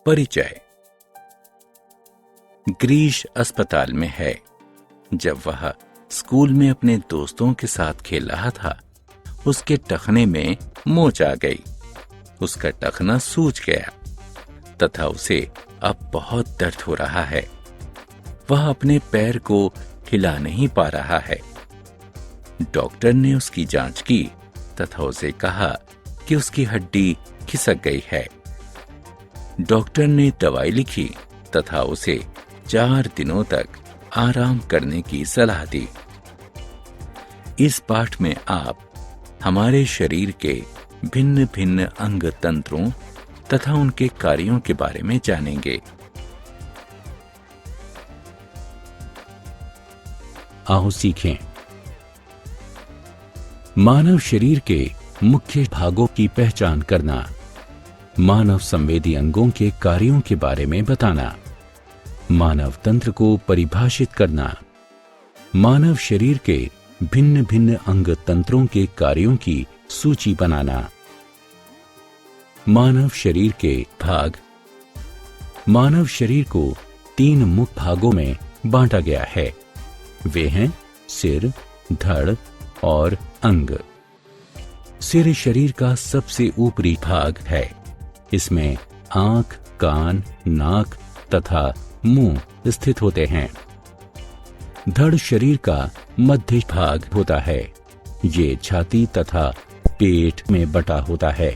परिचय। ग्रीश अस्पताल में है। जब वह स्कूल में अपने दोस्तों के साथ खेल रहा था, उसके टखने में मोच आ गई। उसका टखना सूज गया तथा उसे अब बहुत दर्द हो रहा है। वह अपने पैर को हिला नहीं पा रहा है। डॉक्टर ने उसकी जांच की तथा उसे कहा कि उसकी हड्डी खिसक गई है। डॉक्टर ने दवाई लिखी तथा उसे 4 दिनों तक आराम करने की सलाह दी। इस पाठ में आप हमारे शरीर के भिन्न भिन्न अंग तंत्रों तथा उनके कार्यों के बारे में जानेंगे। आओ सीखें। मानव शरीर के मुख्य भागों की पहचान करना, मानव संवेदी अंगों के कार्यों के बारे में बताना, मानव तंत्र को परिभाषित करना, मानव शरीर के भिन्न भिन्न अंग तंत्रों के कार्यों की सूची बनाना। मानव शरीर के भाग। मानव शरीर को 3 मुख्य भागों में बांटा गया है। वे हैं सिर, धड़ और अंग। सिर शरीर का सबसे ऊपरी भाग है। इसमें आंख, कान, नाक तथा मुंह स्थित होते हैं। धड़ शरीर का मध्य भाग होता है। ये छाती तथा पेट में बटा होता है।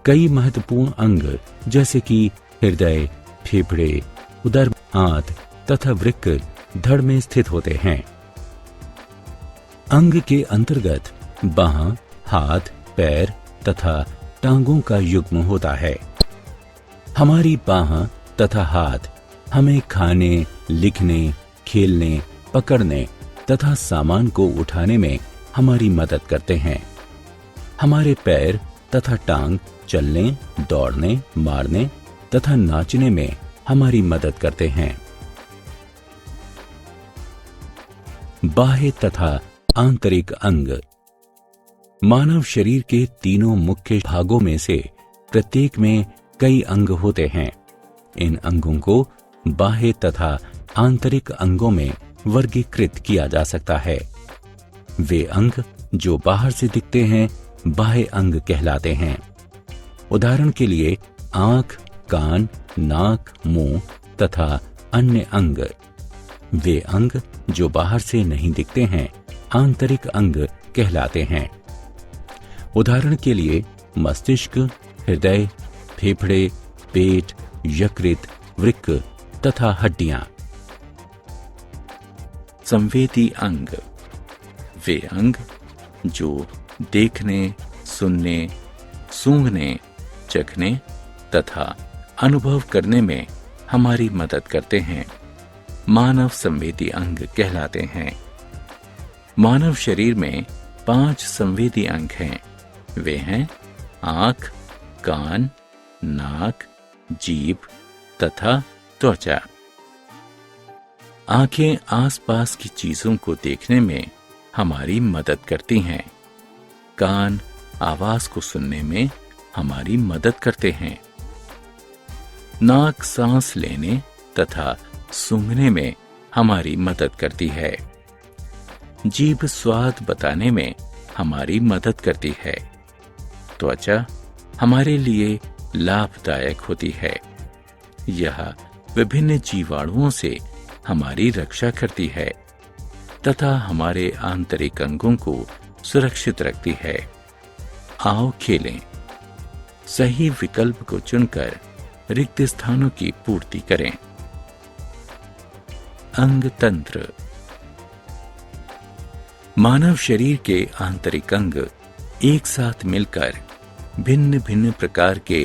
कई महत्वपूर्ण अंग जैसे कि हृदय, फेफड़े, उदर, आंत तथा वृक्क धड़ में स्थित होते हैं। अंग के अंतर्गत बाह, हाथ, पैर तथा टांगों का युग्म होता है। हमारी बाह तथा हाथ हमें खाने, लिखने, खेलने, पकड़ने तथा सामान को उठाने में हमारी मदद करते हैं। हमारे पैर तथा टांग चलने, दौड़ने, मारने तथा नाचने में हमारी मदद करते हैं। बाह्य तथा आंतरिक अंग। मानव शरीर के तीनों मुख्य भागों में से प्रत्येक में कई अंग होते हैं। इन अंगों को बाह्य तथा आंतरिक अंगों में वर्गीकृत किया जा सकता है। वे अंग जो बाहर से दिखते हैं बाह्य अंग कहलाते हैं। उदाहरण के लिए आंख, कान, नाक, मुंह तथा अन्य अंग। वे अंग जो बाहर से नहीं दिखते हैं आंतरिक अंग कहलाते हैं। उदाहरण के लिए मस्तिष्क, हृदय, फेफड़े, पेट, यकृत, वृक्क तथा हड्डियां। संवेदी अंग। वे अंग जो देखने, सुनने, सूंघने, चखने तथा अनुभव करने में हमारी मदद करते हैं मानव संवेदी अंग कहलाते हैं। मानव शरीर में 5 संवेदी अंग हैं। वे हैं आंख, कान, नाक, जीभ तथा त्वचा। आंखें आसपास की चीजों को देखने में हमारी मदद करती हैं। कान आवाज को सुनने में हमारी मदद करते हैं। नाक सांस लेने तथा सूंघने में हमारी मदद करती है। जीभ स्वाद बताने में हमारी मदद करती है। त्वचा हमारे लिए लाभदायक होती है। यह विभिन्न जीवाणुओं से हमारी रक्षा करती है तथा हमारे आंतरिक अंगों को सुरक्षित रखती है। आओ खेलें। सही विकल्प को चुनकर रिक्त स्थानों की पूर्ति करें। अंग तंत्र। मानव शरीर के आंतरिक अंग एक साथ मिलकर भिन्न भिन्न प्रकार के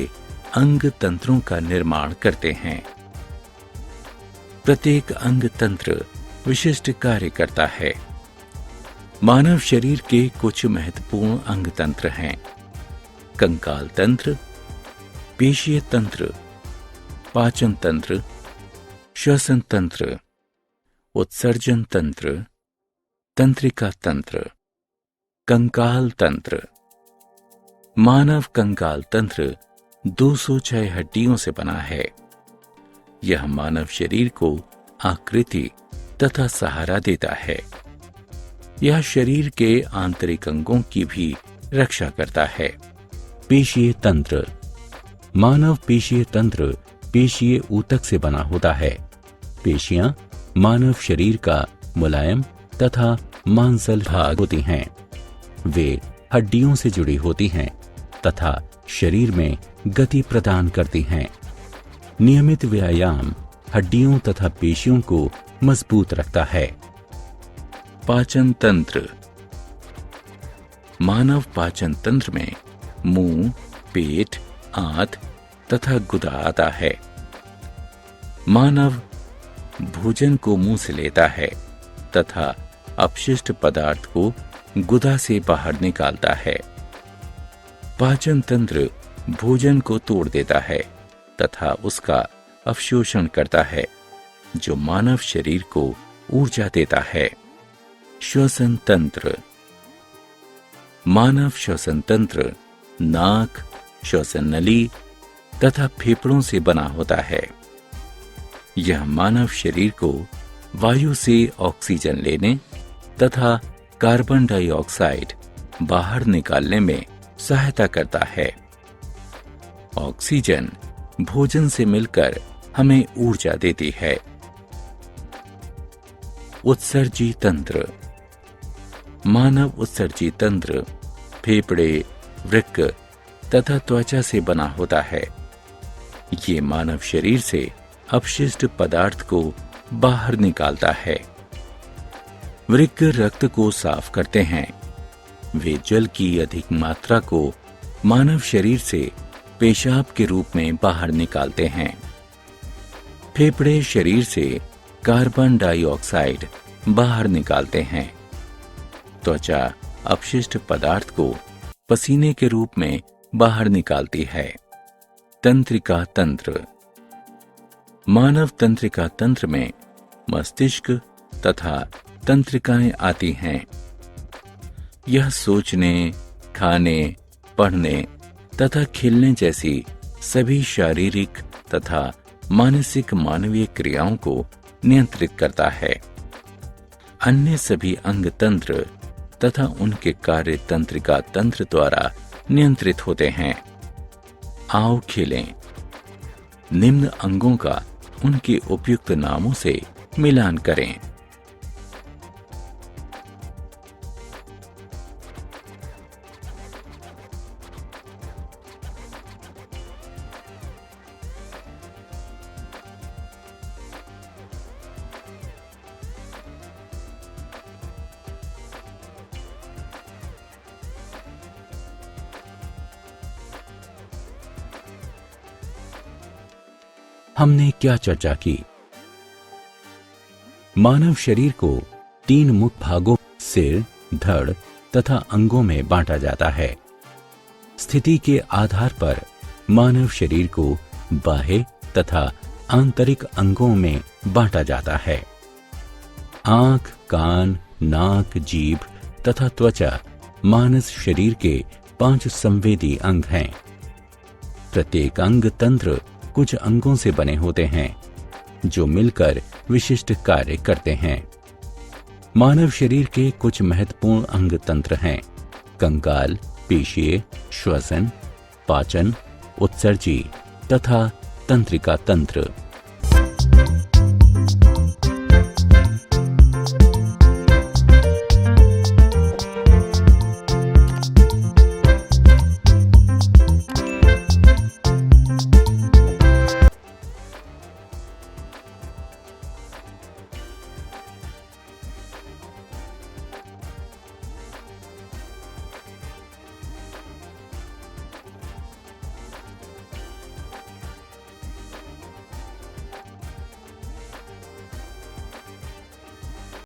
अंग तंत्रों का निर्माण करते हैं। प्रत्येक अंग तंत्र विशिष्ट कार्य करता है। मानव शरीर के कुछ महत्वपूर्ण अंग तंत्र हैं। कंकाल तंत्र, पेशीय तंत्र, पाचन तंत्र, श्वसन तंत्र, उत्सर्जन तंत्र, तंत्रिका तंत्र, कंकाल तंत्र। मानव कंकाल तंत्र 206 हड्डियों से बना है। यह मानव शरीर को आकृति तथा सहारा देता है। यह शरीर के आंतरिक अंगों की भी रक्षा करता है। पेशीय तंत्र। मानव पेशीय तंत्र पेशीय ऊतक से बना होता है। पेशियां मानव शरीर का मुलायम तथा मांसल भाग होती हैं। वे हड्डियों से जुड़ी होती हैं तथा शरीर में गति प्रदान करती हैं। नियमित व्यायाम हड्डियों तथा पेशियों को मजबूत रखता है। पाचन तंत्र। मानव पाचन तंत्र में मुंह, पेट, आंत तथा गुदा आता है। मानव भोजन को मुंह से लेता है तथा अपशिष्ट पदार्थ को गुदा से बाहर निकालता है। पाचन तंत्र भोजन को तोड़ देता है तथा उसका अवशोषण करता है, जो मानव शरीर को ऊर्जा देता है। श्वसन तंत्र। मानव श्वसन तंत्र नाक, श्वसन नली तथा फेफड़ों से बना होता है। यह मानव शरीर को वायु से ऑक्सीजन लेने तथा कार्बन डाइऑक्साइड बाहर निकालने में सहायता करता है। ऑक्सीजन भोजन से मिलकर हमें ऊर्जा देती है। उत्सर्जी तंत्र। मानव उत्सर्जी तंत्र फेफड़े, वृक्क तथा त्वचा से बना होता है। ये मानव शरीर से अपशिष्ट पदार्थ को बाहर निकालता है। वृक्क रक्त को साफ करते हैं। वे जल की अधिक मात्रा को मानव शरीर से पेशाब के रूप में बाहर निकालते हैं। फेफड़े शरीर से कार्बन डाइऑक्साइड बाहर निकालते हैं। त्वचा अपशिष्ट पदार्थ को पसीने के रूप में बाहर निकालती है। तंत्रिका तंत्र। मानव तंत्रिका तंत्र में मस्तिष्क तथा तंत्रिकाएं आती हैं। यह सोचने, खाने, पढ़ने तथा खेलने जैसी सभी शारीरिक तथा मानसिक मानवीय क्रियाओं को नियंत्रित करता है। अन्य सभी अंग तंत्र तथा उनके कार्य तंत्रिका तंत्र द्वारा नियंत्रित होते हैं। आओ खेलें। निम्न अंगों का उनके उपयुक्त नामों से मिलान करें। हमने क्या चर्चा की? मानव शरीर को 3 मुख्य भागों सिर, धड़ तथा अंगों में बांटा जाता है। स्थिति के आधार पर मानव शरीर को बाह्य तथा आंतरिक अंगों में बांटा जाता है। आंख, कान, नाक, जीभ तथा त्वचा मानव शरीर के 5 संवेदी अंग हैं। प्रत्येक अंग तंत्र कुछ अंगों से बने होते हैं, जो मिलकर विशिष्ट कार्य करते हैं। मानव शरीर के कुछ महत्वपूर्ण अंग तंत्र हैं: कंकाल, पेशीय, श्वसन, पाचन, उत्सर्जी तथा तंत्रिका तंत्र।